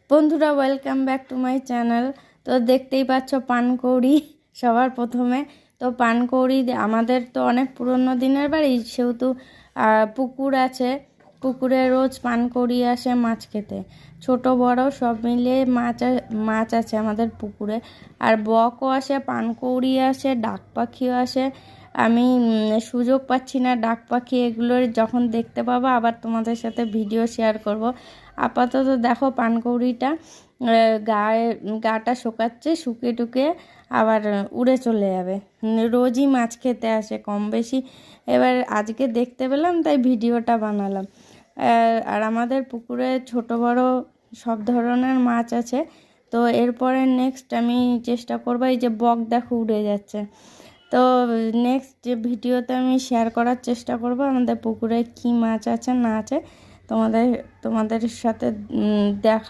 বন্ধুরা welcome back to my channel. তো দেখতেই পাচ্ছ পানকৌড়ি সবার প্রথমে। তো পানকৌড়ি আমাদের তো অনেক পুরনো দিনের বাড়ি, সেহেতু পুকুর আছে। পুকুরে রোজ পানকৌড়ি আসে মাছ খেতে, ছোট বড় সব মিলিয়ে মাছ আছে আমাদের পুকুরে। আর বকও আসে, পানকৌড়ি আসে, ডাক পাখিও আসে। আমি সুযোগ পাচ্ছি না ডাক পাখি এগুলোর যখন দেখতে পাবো আবার তোমাদের সাথে ভিডিও শেয়ার করব। আপাতত দেখো পানকৌড়িটা গাটা শুকাচ্ছে, শুকিয়ে টুকে আবার উড়ে চলে যাবে। রোজই মাছ খেতে আসে কম বেশি, এবার আজকে দেখতে পেলাম তাই ভিডিওটা বানালাম। আর আমাদের পুকুরে ছোট বড় সব ধরনের মাছ আছে। তো এরপরে নেক্সট আমি চেষ্টা করবো, এই যে বক দেখো উড়ে যাচ্ছে। তো নেক্সট যে ভিডিওতে আমি শেয়ার করার চেষ্টা করব আমাদের পুকুরে কী মাছ আছে না আছে, তোমাদের সাথে দেখা